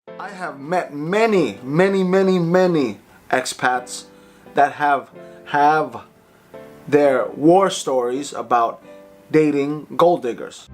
I have met many expats that have their war stories about dating gold diggers.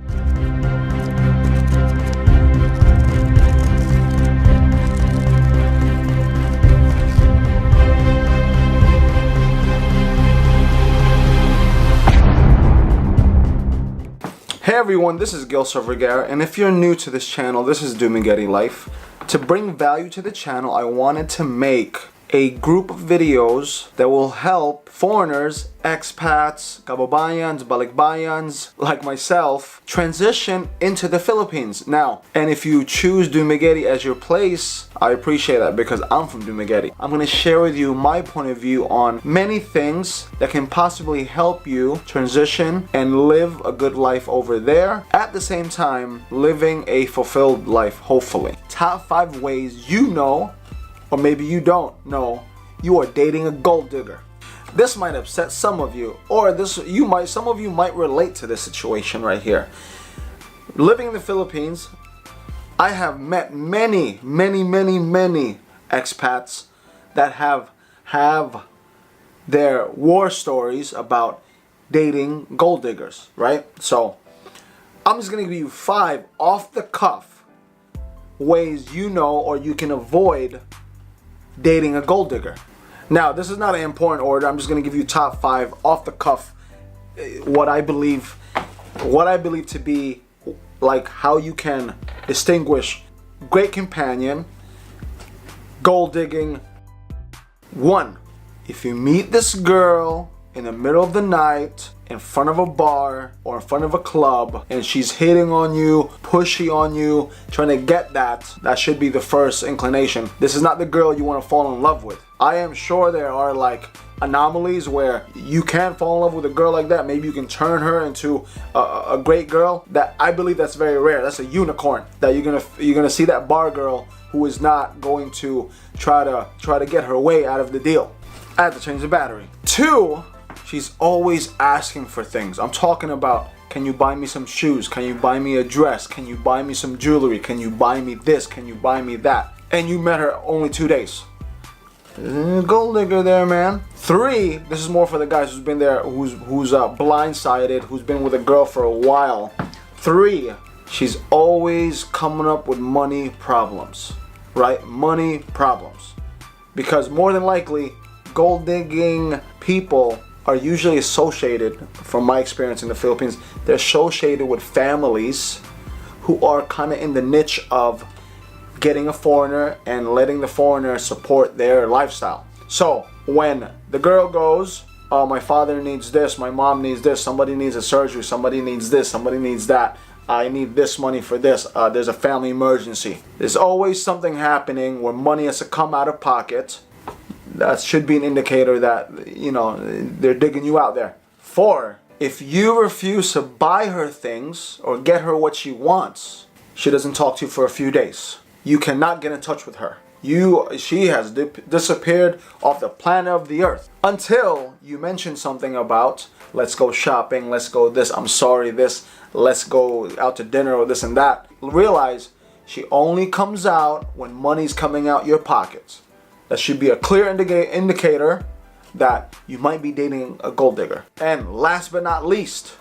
Hey everyone, this is Gil Silvergara, and if you're new to this channel, this is Dumigeti Life. To bring value to the channel, I wanted to make a group of videos that will help foreigners, expats, kababayans, balikbayans, like myself, transition into the Philippines. Now, and if you choose Dumigeti as your place, I appreciate that because I'm from Dumigeti. I'm going to share with you my point of view on many things that can possibly help you transition and live a good life over there, at the same time living a fulfilled life, hopefully. Top 5 ways you know, or maybe you don't know, you are dating a gold digger. This might upset some of you, or some of you might relate to this situation right here. Living in the Philippines, I have met many expats that have their war stories about dating gold diggers, right? So I'm just gonna give you 5 off the cuff ways you know or you can avoid dating a gold digger. Now, this is not an important order. I'm just going to give you top 5 off the cuff, what I believe to be like how you can distinguish great companion, gold digging. 1, if you meet this girl in the middle of the night in front of a bar or in front of a club and she's hitting on you, pushy on you, trying to get that should be the first inclination. This is not the girl you want to fall in love with. I am sure there are like anomalies where you can fall in love with a girl like that. Maybe you can turn her into a great girl. That I believe that's very rare. That's a unicorn. That you're gonna see that bar girl who is not going to try to get her way out of the deal. I have to change the battery. 2, she's always asking for things. I'm talking about, can you buy me some shoes? Can you buy me a dress? Can you buy me some jewelry? Can you buy me this? Can you buy me that? And you met her only 2 days. Gold digger there, man. 3, this is more for the guys who's been there, who's blindsided, who's been with a girl for a while. 3, she's always coming up with money problems, right? Money problems. Because more than likely, gold digging people are usually associated, from my experience in the Philippines, they're associated with families who are kind of in the niche of getting a foreigner and letting the foreigner support their lifestyle. So when the girl goes, oh, my father needs this, my mom needs this, somebody needs a surgery, somebody needs this, somebody needs that, I need this money for this, there's a family emergency. There's always something happening where money has to come out of pocket. That should be an indicator that, you know, they're digging you out there. 4, if you refuse to buy her things or get her what she wants, she doesn't talk to you for a few days. You cannot get in touch with her. She has disappeared off the planet of the earth until you mention something about, let's go shopping, let's go this, I'm sorry this, let's go out to dinner or this and that. Realize she only comes out when money's coming out your pockets. That should be a clear indicator that you might be dating a gold digger. And last but not least,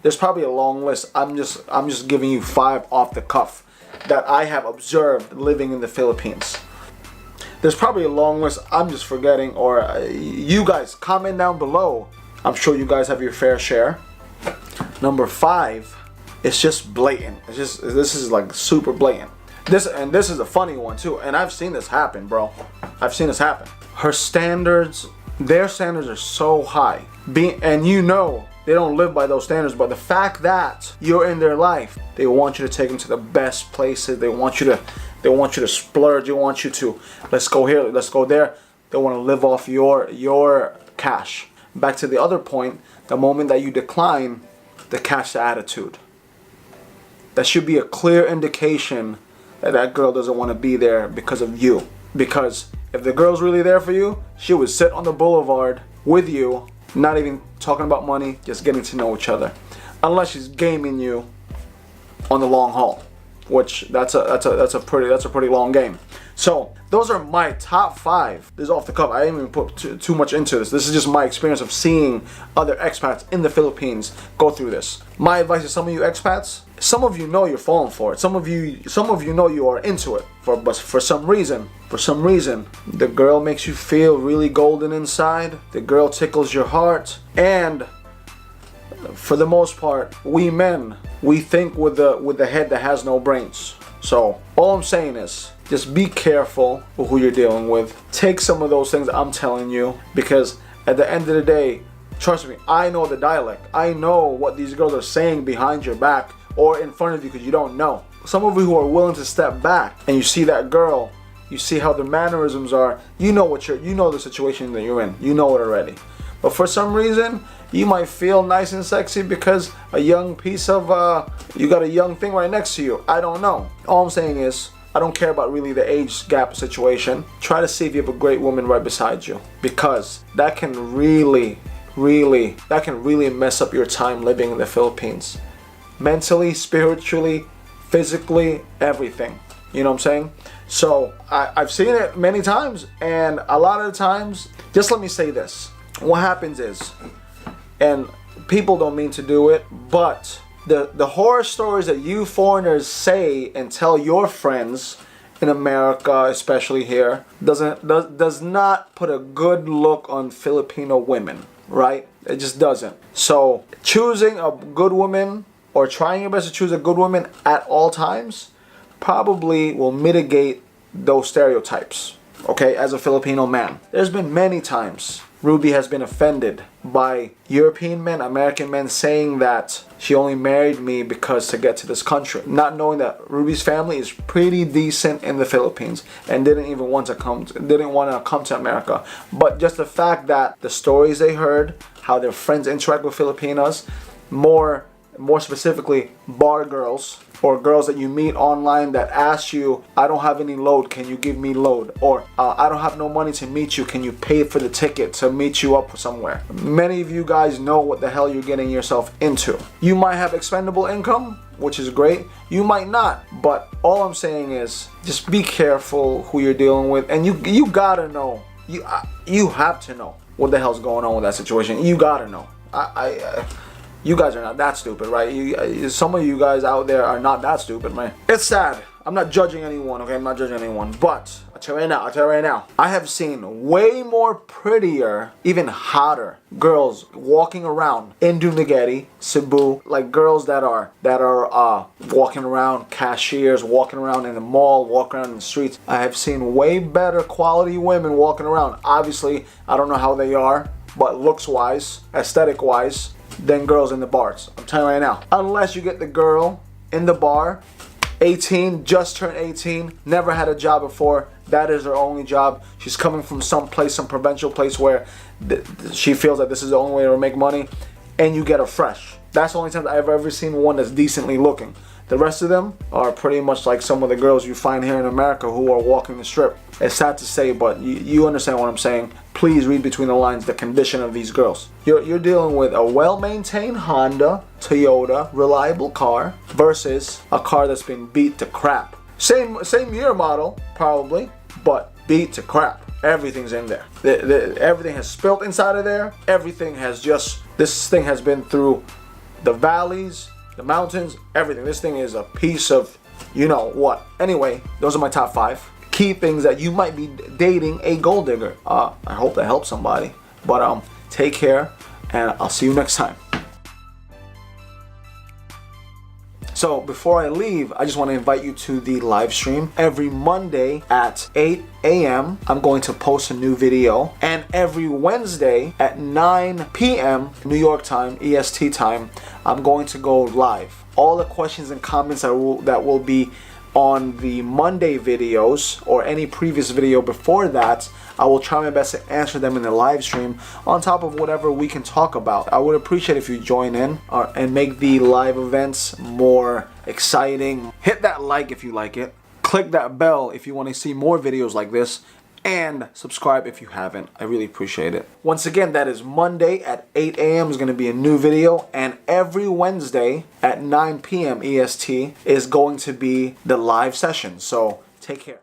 there's probably a long list. I'm just giving you 5 off the cuff that I have observed living in the Philippines. There's probably a long list I'm just forgetting, or you guys comment down below. I'm sure you guys have your fair share. Number 5, it's just blatant. This is like super blatant. This is a funny one too, and I've seen this happen, bro. I've seen this happen. Their standards are so high. And you know they don't live by those standards, but the fact that you're in their life, they want you to take them to the best places. They want you to splurge. They want you to, let's go here, let's go there. They want to live off your cash. Back to the other point, the moment that you decline, the cash attitude. That should be a clear indication that girl doesn't want to be there because of you. Because if the girl's really there for you, she would sit on the boulevard with you, not even talking about money, just getting to know each other. Unless she's gaming you on the long haul. which that's a pretty long game. So those are my top 5. This is off the cuff. I didn't even put too much into this. This is just my experience of seeing other expats in the Philippines go through this. My advice to some of you expats: some of you know you're falling for it. Some of you know you are into it. But for some reason, the girl makes you feel really golden inside. The girl tickles your heart, and for the most part, we men, we think with the head that has no brains. So all I'm saying is, just be careful with who you're dealing with. Take some of those things I'm telling you, because at the end of the day, trust me, I know the dialect. I know what these girls are saying behind your back or in front of you, because you don't know. Some of you who are willing to step back and you see that girl, you see how the mannerisms are, you know the situation that you're in. You know it already. But for some reason, you might feel nice and sexy because a young piece of, you got a young thing right next to you. I don't know. All I'm saying is, I don't care about really the age gap situation. Try to see if you have a great woman right beside you, because that can really mess up your time living in the Philippines. Mentally, spiritually, physically, everything. You know what I'm saying? So I've seen it many times, and a lot of the times, just let me say this. What happens is, and people don't mean to do it, but the horror stories that you foreigners say and tell your friends in America, especially here, does not put a good look on Filipino women, right? It just doesn't. So choosing a good woman, or trying your best to choose a good woman at all times, probably will mitigate those stereotypes, okay, as a Filipino man. There's been many times Ruby has been offended by European men, American men, saying that she only married me because to get to this country, not knowing that Ruby's family is pretty decent in the Philippines and didn't want to come to America. But just the fact that the stories they heard, how their friends interact with Filipinas, more specifically bar girls, or girls that you meet online that ask you, I don't have any load, can you give me load? Or I don't have no money to meet you, can you pay for the ticket to meet you up somewhere? Many of you guys know what the hell you're getting yourself into. You might have expendable income, which is great. You might not. But all I'm saying is, just be careful who you're dealing with, and you gotta know. You have to know what the hell's going on with that situation. You gotta know. You guys are not that stupid, right? Some of you guys out there are not that stupid, man. It's sad. I'm not judging anyone, okay? I'm not judging anyone. But I'll tell you right now. I have seen way more prettier, even hotter girls walking around in Dumaguete, Cebu, like girls that are walking around, cashiers, walking around in the mall, walking around in the streets. I have seen way better quality women walking around. Obviously, I don't know how they are, but looks-wise, aesthetic-wise, than girls in the bars. I'm telling you right now. Unless you get the girl in the bar, 18, just turned 18, never had a job before, that is her only job. She's coming from some provincial place where she feels that this is the only way to make money, and you get her fresh. That's the only time I've ever seen one that's decently looking. The rest of them are pretty much like some of the girls you find here in America who are walking the strip. It's sad to say, but you understand what I'm saying. Please read between the lines the condition of these girls. You're dealing with a well-maintained Honda, Toyota, reliable car versus a car that's been beat to crap. Same year model, probably, but beat to crap. Everything's in there. Everything has spilt inside of there. Everything has this thing has been through the valleys, the mountains, everything. This thing is a piece of, you know what. Anyway, those are my top 5 key things that you might be dating a gold digger. I hope that helps somebody. But take care, and I'll see you next time. So before I leave, I just want to invite you to the live stream. Every Monday at 8 a.m. I'm going to post a new video, and every Wednesday at 9 p.m. New York time, EST time, I'm going to go live. All the questions and comments that will be on the Monday videos or any previous video before that, I will try my best to answer them in the live stream on top of whatever we can talk about. I would appreciate if you join in and make the live events more exciting. Hit that like if you like it. Click that bell if you want to see more videos like this. and subscribe if you haven't. I really appreciate it. Once again, that is Monday at 8 a.m. is going to be a new video, and every Wednesday at 9 p.m. EST is going to be the live session. So take care.